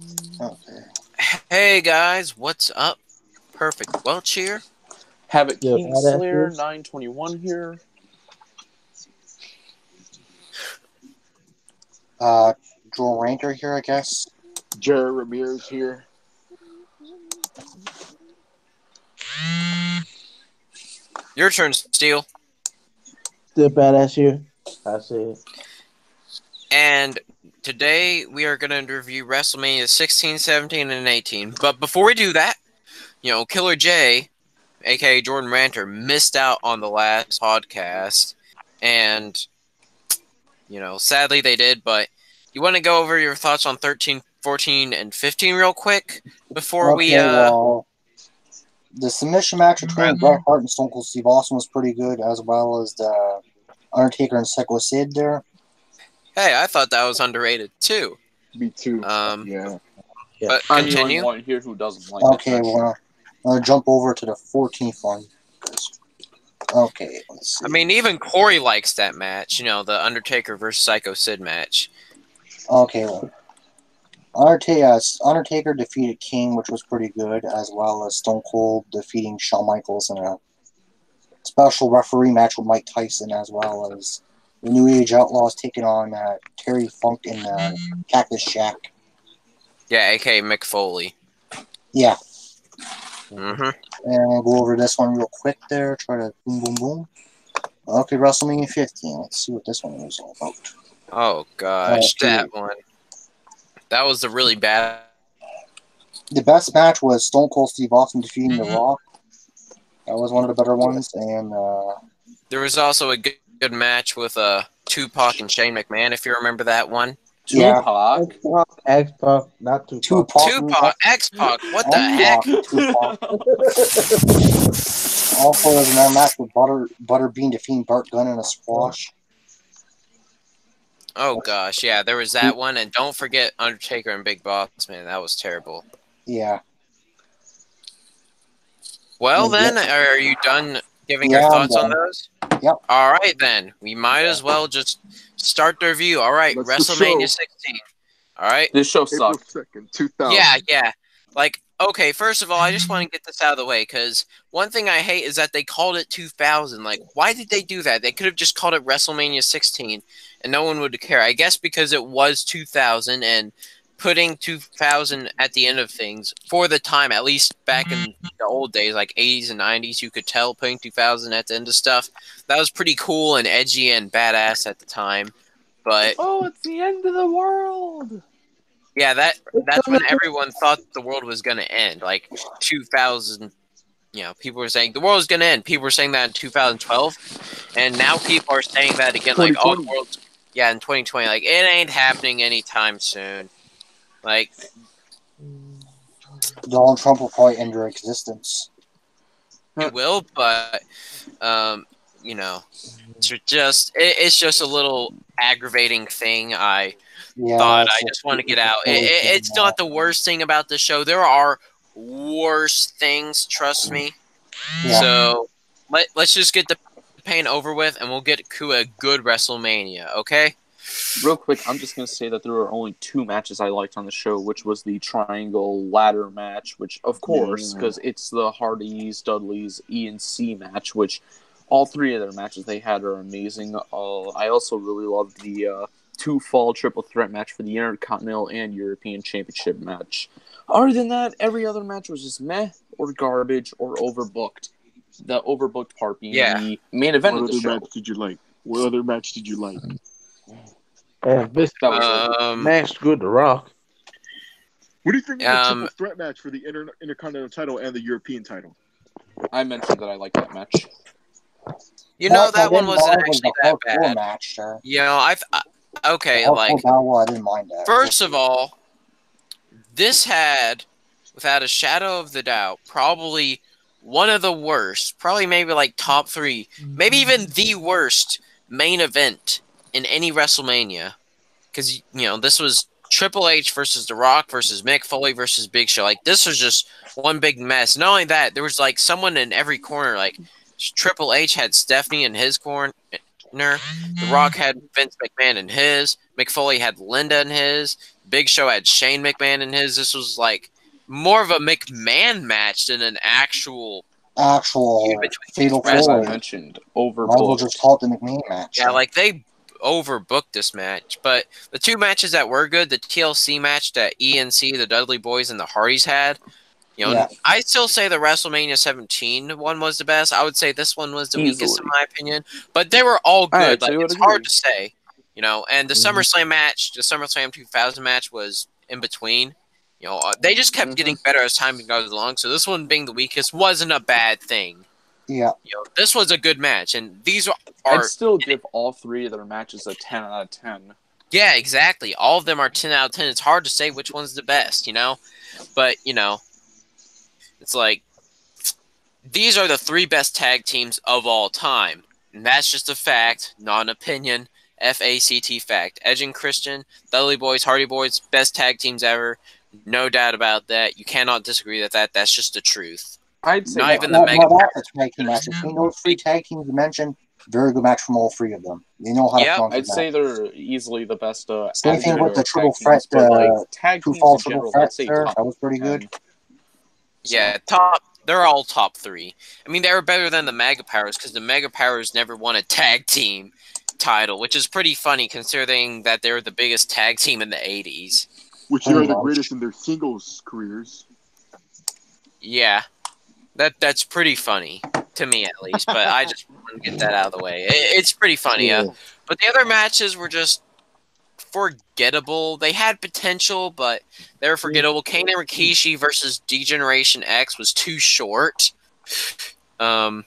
Okay. Hey guys, what's up? Perfect Welch here. Habit Yo, Kingslayer badasses. 921 here. Joel Ranker here, I guess. Jared Ramirez here. Your turn, Steel. Still badass here. I say it. And today we are going to review WrestleMania 16, 17, and 18. But before we do that, Killer J, aka Jordan Ranter, missed out on the last podcast. And, sadly they did. But you want to go over your thoughts on 13, 14, and 15 real quick before we... Well, the submission match between Bret Hart and Stone Cold Steve Austin was pretty good, as well as the Undertaker and Psycho Sid there. Hey, I thought that was underrated too. Me too. Yeah. But I'm the continue. only one here who doesn't like Okay, this match. well, I'm going to jump over to the 14th one. Okay, let's see. I mean, even Corey likes that match. The Undertaker versus Psycho Sid match. Okay, well. Undertaker defeated King, which was pretty good, as well as Stone Cold defeating Shawn Michaels in a special referee match with Mike Tyson, as well as the New Age Outlaws taking on Terry Funk in Cactus Shack. Yeah, aka Mick Foley. Yeah. Mm-hmm. And we'll go over this one real quick there. Try to boom, boom, boom. Okay, WrestleMania 15. Let's see what this one was all about. Oh, gosh. Okay. That one. That was the really bad... The best match was Stone Cold Steve Austin defeating The Rock. That was one of the better ones. And There was also a good match with Tupac and Shane McMahon, if you remember that one. yeah, Tupac? X-Pac, not Tupac. Tupac, X-Pac, what the heck? Tupac. Also, there's another match with Butterbean defeating Bart Gunn in a squash. Oh, gosh, yeah, there was that one. And don't forget Undertaker and Big Boss, man. That was terrible. Yeah. Well, then, are you done giving your thoughts on those? Yep. All right, then. We might as well just start the review. All right, Let's WrestleMania 16. All right? This show April sucked. 2nd, 2000. Yeah. Like, okay, first of all, I just want to get this out of the way, because one thing I hate is that they called it 2000. Like, why did they do that? They could have just called it WrestleMania 16, and no one would care. I guess because it was 2000, and putting 2000 at the end of things, for the time, at least back in the old days, like 80s and 90s, you could tell putting 2000 at the end of stuff. That was pretty cool and edgy and badass at the time. But Oh, it's the end of the world! yeah, that's when everyone thought the world was going to end. Like 2000, people were saying the world was going to end. People were saying that in 2012, and now people are saying that again. Like, oh, the world's in 2020. Like, it ain't happening anytime soon. Like, Donald Trump will probably end your existence. it will, but it's just a little aggravating thing. I thought I just want to get out. It's not the worst thing about the show. There are worse things, trust me. Yeah. So let's just get the pain over with, and we'll get to a good WrestleMania, okay? Real quick, I'm just going to say that there were only two matches I liked on the show, which was the Triangle Ladder match, which, of course, because it's the Hardys, Dudleys, E&C match, which all three of their matches they had are amazing. I also really loved the two-fall triple threat match for the Intercontinental and European Championship match. Other than that, every other match was just meh or garbage or overbooked. The overbooked part being the main event of the show. What other match did you like? And this match good to Rock. What do you think of the triple threat match for the Intercontinental title and the European title? I mentioned that I like that match. That one wasn't actually that bad. Match, okay, I didn't mind that. First of all, this had, without a shadow of the doubt, probably one of the worst, probably maybe like top 3, maybe even the worst main event in any WrestleMania. Because, this was Triple H versus The Rock versus Mick Foley versus Big Show. Like, this was just one big mess. Not only that, there was like someone in every corner. Like, Triple H had Stephanie in his corner. The Rock had Vince McMahon in his. Mick Foley had Linda in his. Big Show had Shane McMahon in his. This was like more of a McMahon match than an actual fatal as I four. mentioned, Marvel just overbooked. called the McMahon match. Yeah, like they overbooked this match. But the two matches that were good, the TLC match that ENC, the Dudley Boys, and the Hardys had. You know, Yeah. I still say the WrestleMania 17 one was the best. I would say this one was the weakest in my opinion. But they were all good. Like it's hard to say. You know, and the SummerSlam match, the SummerSlam 2000 match was in between. You know, they just kept getting better as time goes along. So this one being the weakest wasn't a bad thing. Yeah. You know, this was a good match, and these are. I'd still give all three of their matches a 10 out of 10. Yeah, exactly. All of them are 10 out of 10. It's hard to say which one's the best, you know? But, you know, it's like, these are the three best tag teams of all time. And that's just a fact, not an opinion. FACT fact. Edge and Christian, Dudley Boys, Hardy Boys, best tag teams ever. No doubt about that. You cannot disagree with that. That's just the truth. I'd say not even the Mega that's a tag team match. Between those three tag teams you mentioned, very good match from all three of them. They know how to front. I'd say they're easily the best. Same thing with the triple threat, tag two teams fall in triple general. threat. I'd say That was pretty good. Yeah, they're all top three. I mean, they were better than the Mega Powers because the Mega Powers never won a tag team title, which is pretty funny considering that they were the biggest tag team in the 80s. Which are the greatest in their singles careers. Yeah. That's pretty funny to me, at least. But I just want to get that out of the way. It's pretty funny. Yeah. But the other matches were just forgettable. They had potential, but they were forgettable. Kane and Rikishi versus D-Generation X was too short. But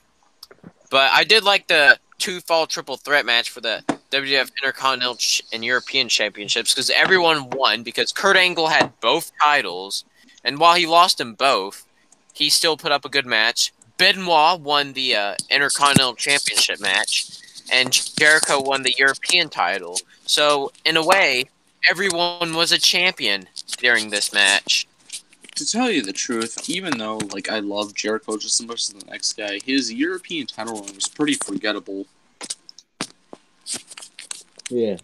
I did like the two-fall triple threat match for the WWF Intercontinental and European Championships because everyone won because Kurt Angle had both titles, and while he lost them both, he still put up a good match. Benoit won the Intercontinental Championship match, and Jericho won the European title. So, in a way, everyone was a champion during this match. To tell you the truth, even though like I love Jericho just as much as the next guy, his European title run was pretty forgettable. Yeah.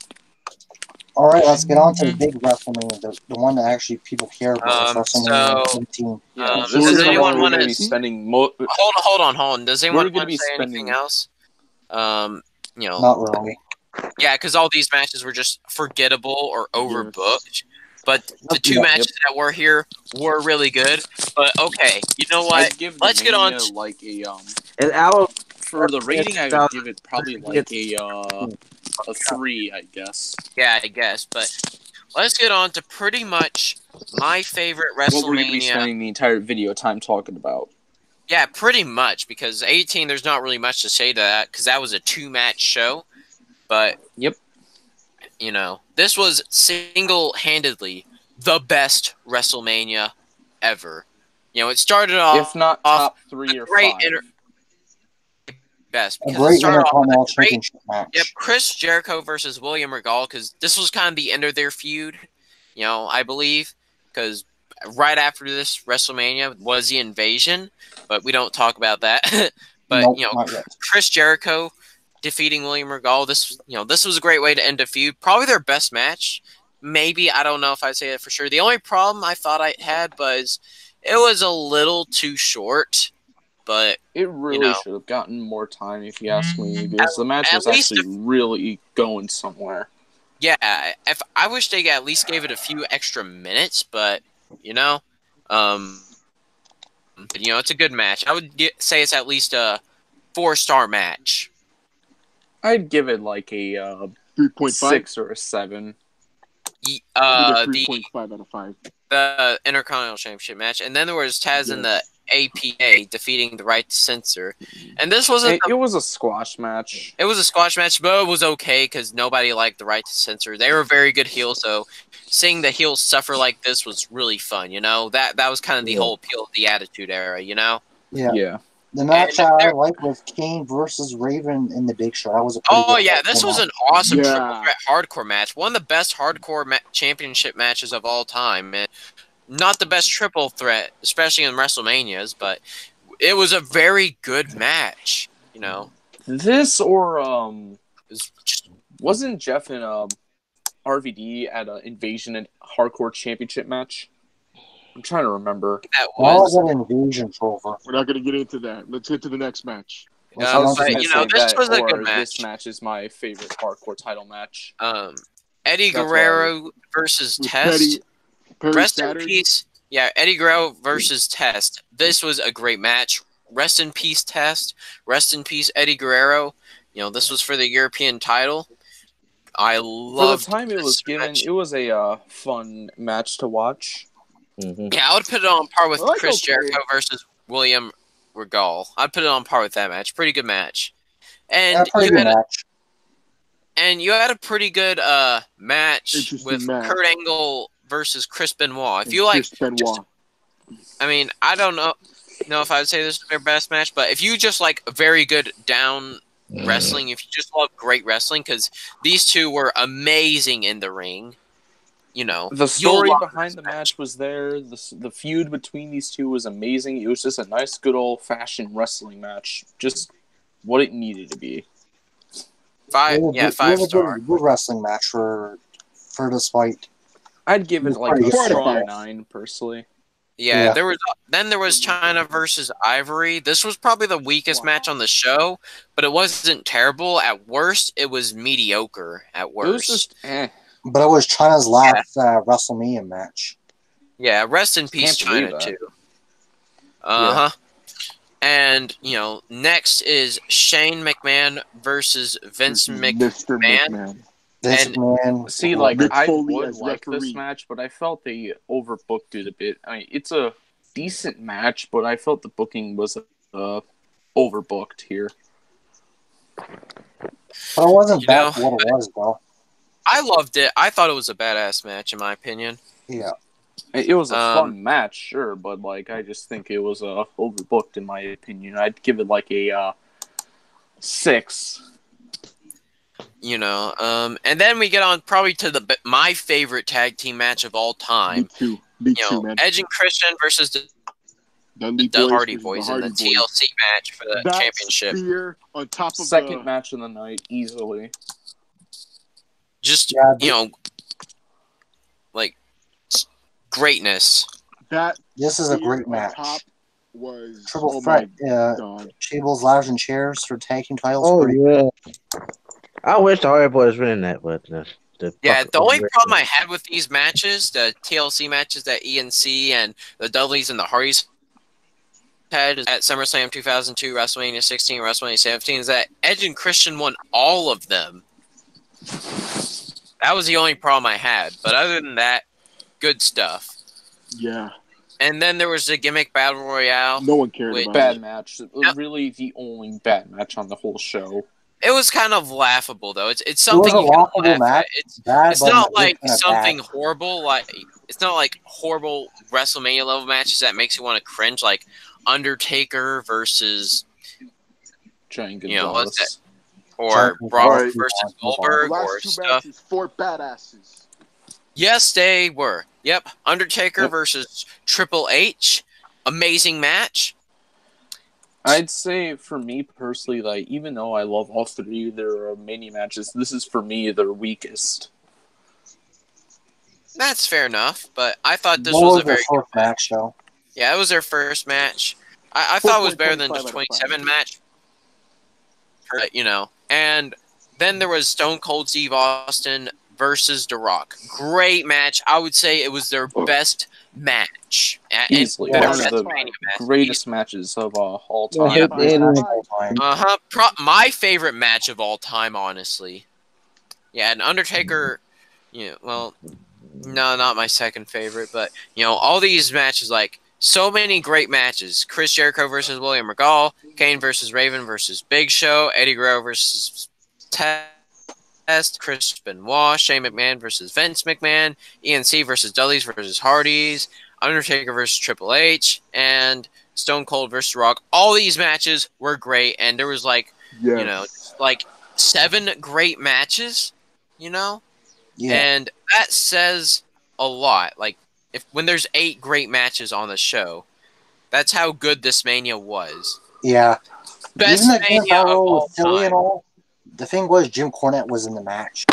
All right, let's get on to the big WrestleMania, the one that actually people care about. WrestleMania 17. Yeah, does anyone want to be spending? Hold on. Does anyone want to say spending... anything else? You know, not really. Yeah, because all these matches were just forgettable or overbooked. But the two matches that were here were really good. But okay, you know what? Let's get on to like a And Alan, for the rating, I would give it probably like a 3, I guess. Yeah, I guess. But let's get on to pretty much my favorite WrestleMania. What we're going to be spending the entire video time talking about. Yeah, pretty much, because 18, there's not really much to say to that, because that was a 2-match show. But, you know, this was single-handedly the best WrestleMania ever. You know, it started off... If not top 3 or 5. Best. A great Intercontinental Championship match. Yep, Chris Jericho versus William Regal, because this was kind of the end of their feud, you know, I believe, because right after this WrestleMania was the Invasion, but we don't talk about that. But, you know, Chris Jericho defeating William Regal, this was a great way to end a feud. Probably their best match. Maybe, I don't know if I'd say that for sure. The only problem I thought I had was it was a little too short. But it really should have gotten more time, if you ask me, because the match was actually really going somewhere. Yeah, I wish they at least gave it a few extra minutes, but you know, it's a good match. I would say it's at least a 4-star match. I'd give it like a 3.6 or a 7. 3.5 out of 5. The Intercontinental Championship match, and then there was Taz and the APA defeating the Right to Censor, and this wasn't. It was a squash match. It was a squash match, but it was okay because nobody liked the Right to Censor. They were very good heels, so seeing the heels suffer like this was really fun. You know, that was kind of the whole appeal of the Attitude Era. You know. Yeah. The match I liked was Kane versus Raven in the Big Show. That was a this was an awesome triple threat hardcore match. One of the best hardcore championship matches of all time. And not the best triple threat, especially in WrestleManias, but it was a very good match. You know, this or wasn't Jeff and RVD at an Invasion and Hardcore Championship match? I'm trying to remember. That was was. an Invasion Trover. We're not going to get into that. Let's get to the next match. I was But, gonna you know, say this that, was a or good match. this match is my favorite hardcore title match. Eddie That's Guerrero versus Test. Perry Rest Saturn. in peace. Yeah, Eddie Guerrero versus Test. This was a great match. Rest in peace, Test. Rest in peace, Eddie Guerrero. You know, this was for the European title. I loved For the time it was given, it was a fun match to watch. Mm-hmm. Yeah, I would put it on par with Like, Chris okay. Jericho versus William Regal. I'd put it on par with that match. Pretty good match. And Yeah, pretty you good had match. you had a pretty good match Interesting with match. Kurt Angle versus Chris Benoit. If you like, Chris Benoit. I mean, I don't know if I would say this is their best match, but if you just like very good down wrestling, if you just love great wrestling, because these two were amazing in the ring. You know, The story you'll love behind this the match was there. The feud between these two was amazing. It was just a nice, good old-fashioned wrestling match. Just what it needed to be. Five It was a star. good wrestling match for this fight. I'd give it like a Pretty strong good. 9, personally. Yeah, Yeah. there was China versus Ivory. This was probably the weakest match on the show, but it wasn't terrible. At worst, it was mediocre. At It was worst, just But it was China's last WrestleMania match. yeah. Rest in peace, Can't believe China that. too. And you know, next is Shane McMahon versus Vince Mr. McMahon. McMahon. Vince And- McMahon. See, like, Mick I Foley would as like referee. this match, but I felt they overbooked it a bit. I mean, it's a decent match, but I felt the booking was overbooked here. But it wasn't You bad know, for what it was, though. I loved it. I thought it was a badass match, in my opinion. Yeah. It was a fun match, sure, but like I just think it was overbooked in my opinion. I'd give it like a 6. You know, and then we get on probably to my favorite tag team match of all time. Me too. Me You too, know, man. Edge and Christian versus the Hardy Boys in the TLC match for the that championship. Spear on top of Second match of the night, easily. Just, Yeah, you know, like, greatness. This is a great match. Top was Triple threat. God. Tables, ladders, and chairs for tag team titles. Oh, Pretty yeah. I wish the Hardy Boys were in that, but the only problem I had with these matches, the TLC matches that ENC and the Dudleys and the Hardys had at SummerSlam 2002, WrestleMania 16, WrestleMania 17, is that Edge and Christian won all of them. That was the only problem I had. But other than that, good stuff. Yeah. And then there was the gimmick battle royale. No one cared about Bad it. match. Yep. Really the only bad match on the whole show. It was kind of laughable though. It's something you can laugh at. It's not like something horrible. Like it's not like horrible WrestleMania level matches that makes you want to cringe. Like Undertaker versus Giant Gonzalez. you know what's that? Or Brock versus Goldberg The or last two stuff. matches, 4 badasses. Yes, they were. Yep, Undertaker versus Triple H. Amazing match. I'd say for me personally, like even though I love all three, there are many matches. This is for me their weakest. That's fair enough, but I thought this was a very good match, though. Yeah, it was their first match. I thought it was better than just 27 match. But, you know, and then there was Stone Cold Steve Austin versus The Rock. Great match. I would say it was their best match. Easily. One of the greatest matches of all time. My favorite match of all time, honestly. Yeah, and Undertaker, you know, well, no, not my second favorite, but, you know, all these matches, like, so many great matches. Chris Jericho versus William Regal, Kane versus Raven versus Big Show, Eddie Guerrero versus Test, Chris Benoit, Shane McMahon versus Vince McMahon, ENC versus Dudleys versus Hardys, Undertaker versus Triple H, and Stone Cold versus Rock. All these matches were great, and there was like, you know, like 7 great matches, you know? Yeah. And that says a lot. Like, when there's 8 great matches on the show, that's how good this Mania was. Yeah. Best Mania of all time. And all, the thing was, Jim Cornette was in the match.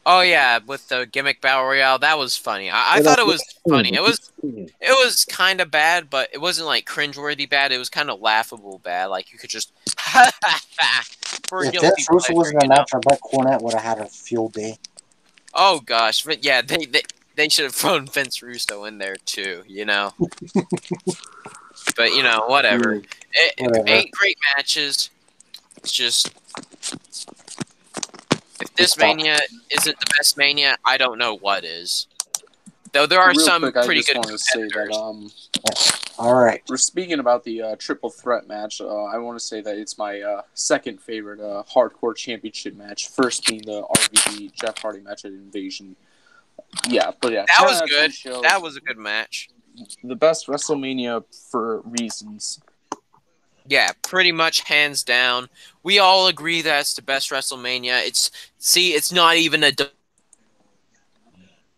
Oh yeah, with the gimmick battle royale, that was funny. I thought it was funny. It was kind of bad, but it wasn't like cringeworthy bad. It was kind of laughable bad. Like you could just for If guilty Vince Russo pleasure, was in the match, I bet Cornette would have had a field day. Oh gosh, but yeah, they should have thrown Vince Russo in there too. But whatever. Whatever. 8 great matches. It's just if this Mania isn't the best Mania, I don't know what is. Though there are some pretty good competitors. All right. We're speaking about the triple threat match. I want to say that it's my second favorite hardcore championship match. First being the RVD Jeff Hardy match at Invasion. Yeah, but yeah, that was good. That was a good match. The best WrestleMania for reasons. Yeah, pretty much hands down. We all agree that it's the best WrestleMania. It's not even the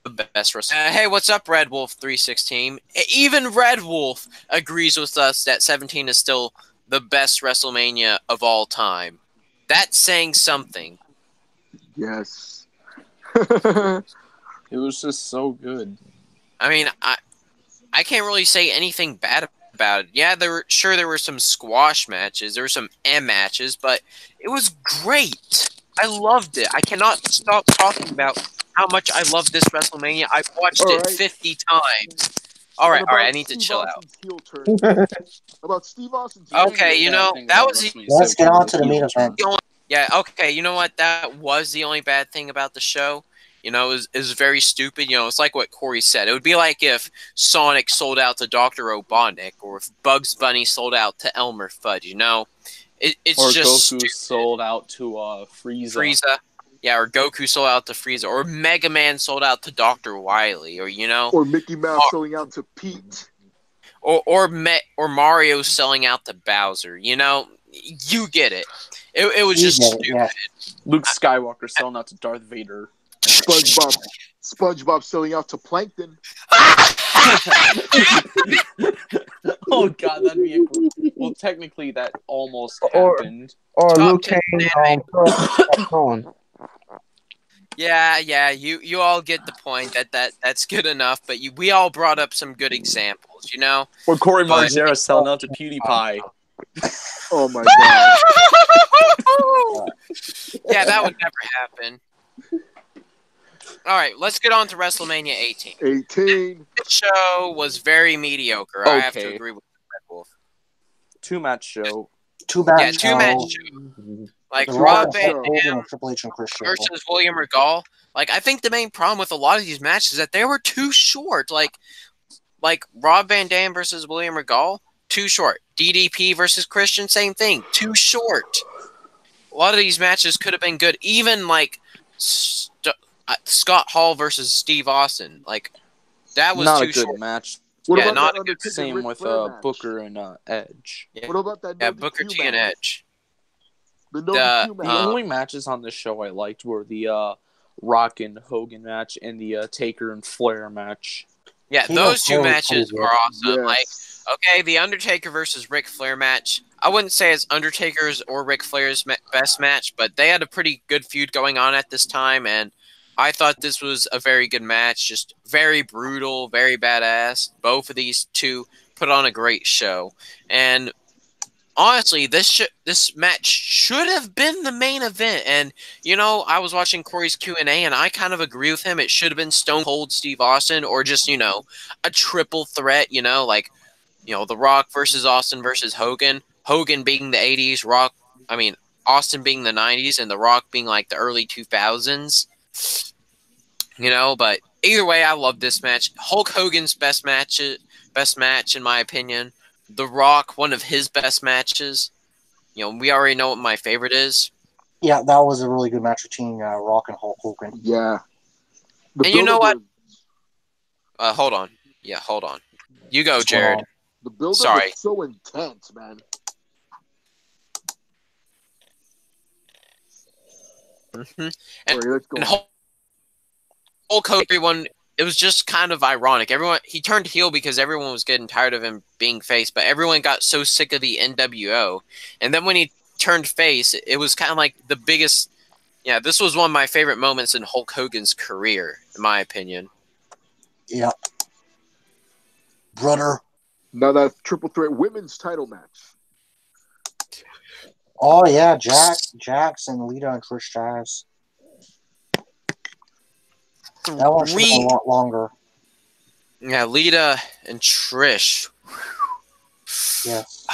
best WrestleMania. Hey, what's up, Red Wolf 316? Even Red Wolf agrees with us that 17 is still the best WrestleMania of all time. That's saying something. Yes. It was just so good. I mean, I can't really say anything bad about it. Yeah, there were some squash matches, there were some matches, but it was great. I loved it. I cannot stop talking about how much I love this WrestleMania. I've watched it 50 times. All right, I need to chill out. About Steve Austin's okay, that was Let's get on to the main event. Yeah, okay, you know what? That was the only bad thing about the show. It was very stupid. It's like what Corey said. It would be like if Sonic sold out to Dr. Robotnik, or if Bugs Bunny sold out to Elmer Fudd, It's or just Goku stupid. sold out to Frieza. Yeah, or Goku sold out to Frieza. Or Mega Man sold out to Dr. Wily, or Mickey Mouse selling out to Pete. Or Mario selling out to Bowser. You get it. It was just stupid. Yeah. Luke Skywalker selling out to Darth Vader. SpongeBob selling out to Plankton. Oh god, that'd be well. Technically, that almost happened. Or Luke Kane on. Yeah, you all get the point that's good enough. But we all brought up some good examples, Or Corey Margera selling out to PewDiePie. Oh my god. Yeah, that would never happen. All right, let's get on to WrestleMania 18. 18. This show was very mediocre. Okay. I have to agree with Red Wolf. 2-match show. Two-match show. Like Rob Van Dam versus William Regal. Like, I think the main problem with a lot of these matches is that they were too short. Like Rob Van Dam versus William Regal, too short. DDP versus Christian, same thing, too short. A lot of these matches could have been good. Even like Scott Hall versus Steve Austin, like that was not too a good short. match. Yeah, not a good. Same with Booker and Edge. Yeah. What about that? Yeah, Booker T and Edge. The only matches on the show I liked were the Rock and Hogan match and the Taker and Flair match. Yeah, those two matches were awesome. Yes. Like, okay, the Undertaker versus Ric Flair match. I wouldn't say it's Undertaker's or Ric Flair's best match, but they had a pretty good feud going on at this time, and I thought this was a very good match. Just very brutal, very badass. Both of these two put on a great show, and honestly, this match should have been the main event. And I was watching Corey's Q&A, and I kind of agree with him. It should have been Stone Cold Steve Austin, or just a triple threat. The Rock versus Austin versus Hogan. Hogan being the 80s, Austin being the 90s, and The Rock being like the early 2000s. But either way, I love this match. Hulk Hogan's best match in my opinion. The Rock, one of his best matches. We already know what my favorite is. Yeah, that was a really good match between Rock and Hulk Hogan. Yeah. And you know what? Hold on. Yeah, hold on. You go, Jared. The build-up was so intense, man. Mm-hmm. Let's go. And Hulk Hogan, everyone, it was just kind of ironic. He turned heel because everyone was getting tired of him being face, but everyone got so sick of the NWO. And then when he turned face, it was kind of like the biggest Yeah, this was one of my favorite moments in Hulk Hogan's career, in my opinion. Yeah. Brother. Now that triple threat women's title match. Oh yeah, Jax and Lita and Trish Stratus. That one should have been a lot longer. Yeah, Lita and Trish. Yes.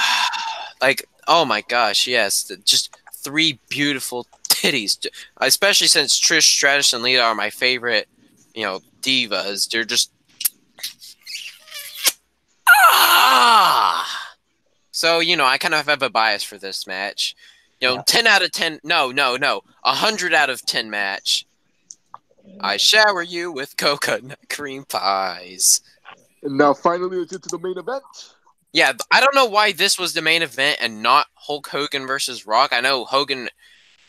Like, oh my gosh, yes. Just 3 beautiful titties. Especially since Trish Stratus and Lita are my favorite, divas. They're just... Ah! So, I kind of have a bias for this match. 10 out of 10... No. 100 out of 10 match. I shower you with coconut cream pies. And now finally let's get to the main event. Yeah, I don't know why this was the main event and not Hulk Hogan versus Rock. I know Hogan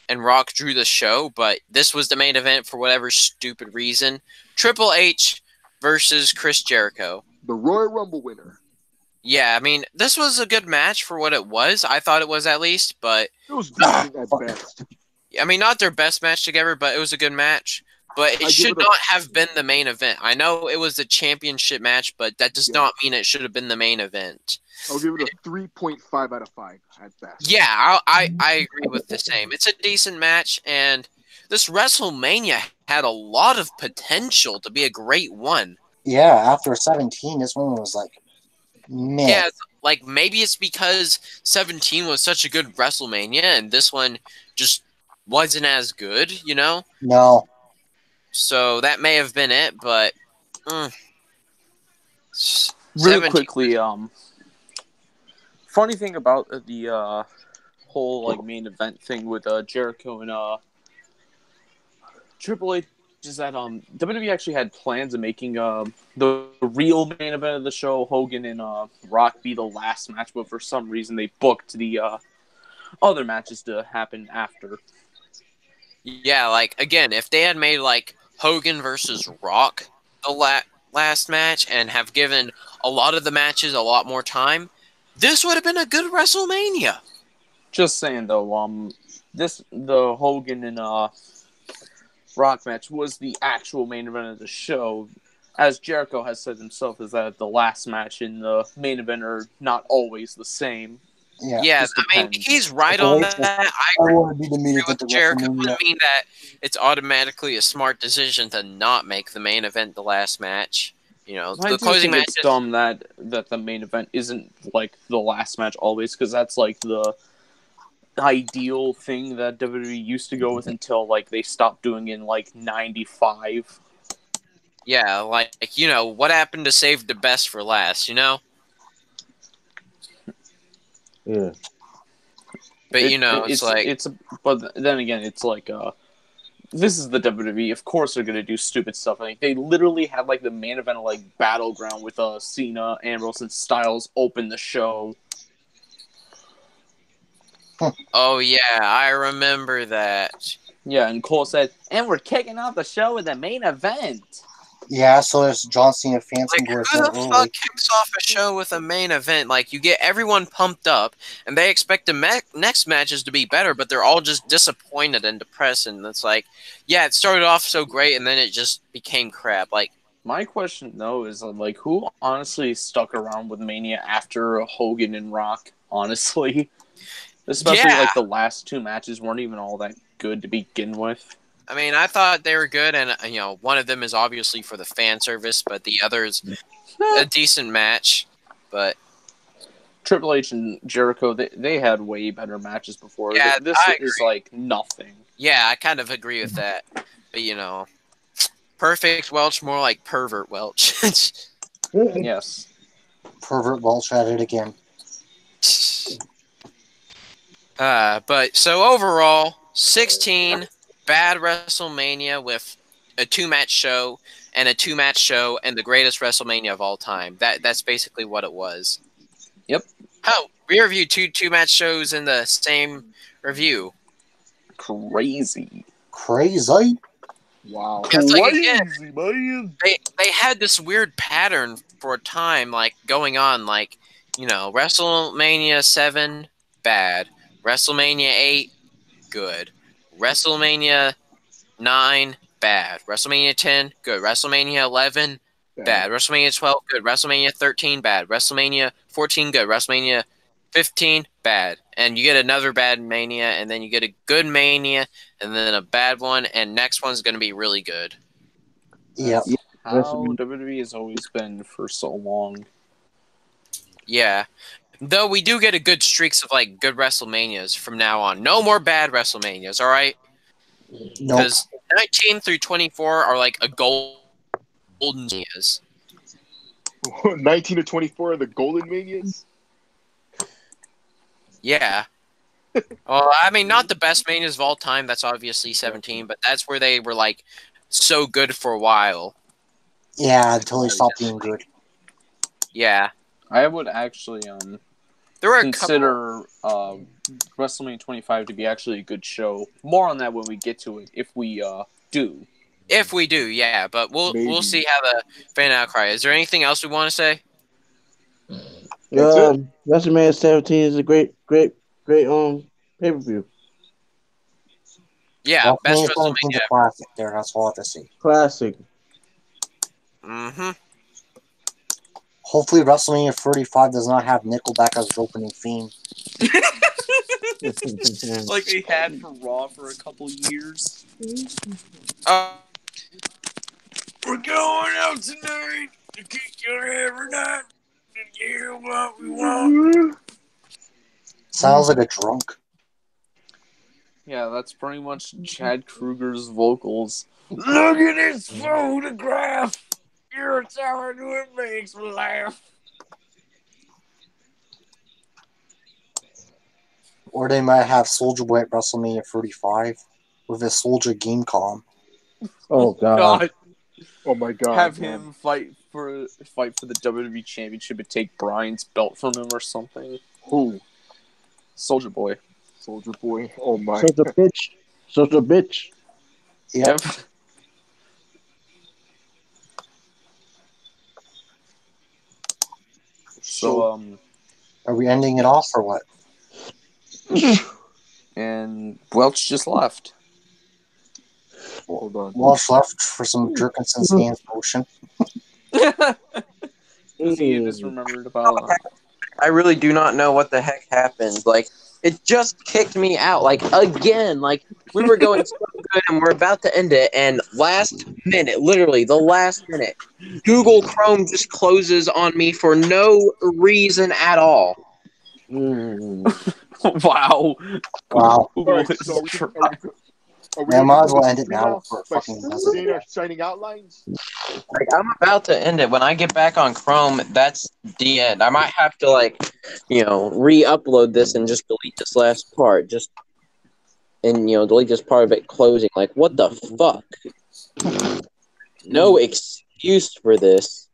and Rock drew the show, but this was the main event for whatever stupid reason. Triple H versus Chris Jericho. The Royal Rumble winner. Yeah, I mean, this was a good match for what it was. I thought it was at least, but... It was decent at best. I mean, not their best match together, but it was a good match. But it should not have been the main event. I know it was the championship match, but that does not mean it should have been the main event. I'll give it a 3.5 out of 5 at best. Yeah, I agree with the same. It's a decent match, and this WrestleMania had a lot of potential to be a great one. Yeah, after 17, this one was like, meh. Yeah, like maybe it's because 17 was such a good WrestleMania, and this one just wasn't as good, No. So that may have been it, but really quickly, funny thing about the whole main event thing with Jericho and Triple H is that WWE actually had plans of making the real main event of the show, Hogan and Rock, be the last match, but for some reason they booked the other matches to happen after. Yeah, again, if they had made Hogan versus Rock the last match and have given a lot of the matches a lot more time, this would have been a good WrestleMania. Just saying though, the Hogan and Rock match was the actual main event of the show. As Jericho has said himself, is that the last match and the main event are not always the same. Yeah, I mean, he's right on that. I agree with Jericho. It doesn't mean that it's automatically a smart decision to not make the main event the last match. The closing match. It's dumb that the main event isn't the last match always, because that's the ideal thing that WWE used to go with until they stopped doing in 95. Yeah, what happened to save the best for last? Yeah. But but then again, it's this is the WWE. Of course, they're gonna do stupid stuff. They literally had the main event of Battleground with Cena, Ambrose, and Styles open the show. Oh yeah, I remember that. Yeah, and Cole said, "And we're kicking off the show with the main event." Yeah, so there's John Cena fans who the fuck kicks off a show with a main event? You get everyone pumped up, and they expect the next matches to be better, but they're all just disappointed and depressed, and it's yeah, it started off so great, and then it just became crap. My question, though, is, who honestly stuck around with Mania after Hogan and Rock, honestly? Especially, the last 2 matches weren't even all that good to begin with. I mean, I thought they were good, and, one of them is obviously for the fan service, but the other's a decent match, but... Triple H and Jericho, they had way better matches before. Yeah, this is, nothing. Yeah, I kind of agree with that, but, Perfect Welch, more like Pervert Welch. Yes. Pervert Welch at it again. But, so overall, 16... bad WrestleMania with a 2-match show and a 2-match show and the greatest WrestleMania of all time. That's basically what it was. Yep. Oh, we reviewed 2-match shows in the same review. Crazy. Wow. It's crazy, man. They had this weird pattern for a time, going on, WrestleMania 7, bad. WrestleMania 8, good. WrestleMania 9, bad. WrestleMania 10, good. WrestleMania 11, bad. WrestleMania 12, good. WrestleMania 13, bad. WrestleMania 14, good. WrestleMania 15, bad. And you get another bad Mania, and then you get a good Mania, and then a bad one, and next one's going to be really good. Yep. How WWE has always been for so long. Yeah. Though we do get a good streaks of like good WrestleManias from now on. No more bad WrestleManias, all right? Nope. Because 19 through 24 are like a golden years. 19 to 24 are the Golden Manias? Yeah. Well, I mean, not the best Manias of all time. That's obviously 17, but that's where they were like so good for a while. Yeah, until they stopped being good. Yeah. I would actually there were consider WrestleMania 25 to be actually a good show. More on that when we get to it, if we do. If we do, yeah, but we'll see how the fan outcry. Is there anything else we want to say? WrestleMania 17 is a great pay-per-view. Yeah, best WrestleMania WrestleMania a classic there, that's all I have to say. Classic. Mm-hmm. Hopefully WrestleMania 35 does not have Nickelback as the opening theme. Like they had for Raw for a couple years. We're going out tonight to kick your every night and hear what we want. Sounds like a drunk. Yeah, that's pretty much Chad Kruger's vocals. Look at this photograph! You're telling me it makes me laugh. Or they might have Soulja Boy at WrestleMania 35 with his Soulja game com. Oh God! Oh my God! Have him fight for the WWE Championship and take Bryan's belt from him or something. Who? Soulja Boy. Soulja Boy. Oh my. Such a bitch. Such a bitch. Yep. So are we ending it off or what? And Welch just left. Hold on. Welch left for some Jerkinson's hands motion. He just remembered about. I really do not know what the heck happened. Like, it just kicked me out. Like, again. Like, we were going so good and we're about to end it. And last minute, literally the last minute, Google Chrome just closes on me for no reason at all. Wow. Wow. Right, so are we I might as well end it now for fucking saying our signing out lines? Like, I'm about to end it. When I get back on Chrome, that's the end. I might have to, like, re-upload this and just delete this last part. And delete this part of it closing. Like, what the fuck? No excuse for this.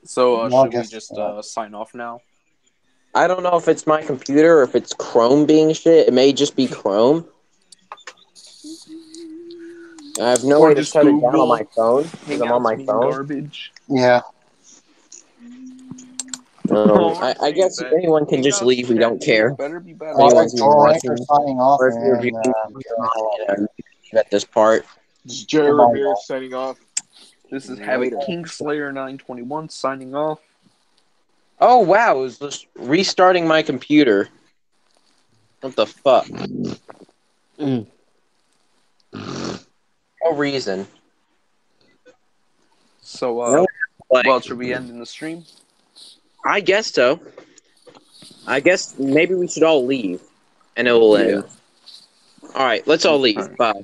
So, should we just sign off now? I don't know if it's my computer or if it's Chrome being shit. It may just be Chrome. I have no way to shut it down on my phone because I'm on my phone. Garbage. Yeah. I guess if anyone can just leave, we don't care. Better be better. Alright, we're signing off. Or if you're viewing at this part. This is Jerry Revere signing off. This is Havoc Kingslayer 921 signing off. Oh wow, it was just restarting my computer. What the fuck? No reason. So, well, should we end in the stream? I guess so. I guess maybe we should all leave, and it will end. All right, let's all leave. Bye.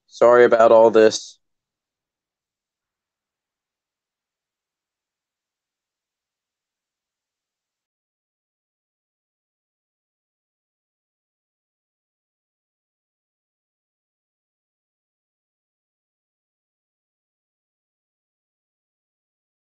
Sorry about all this.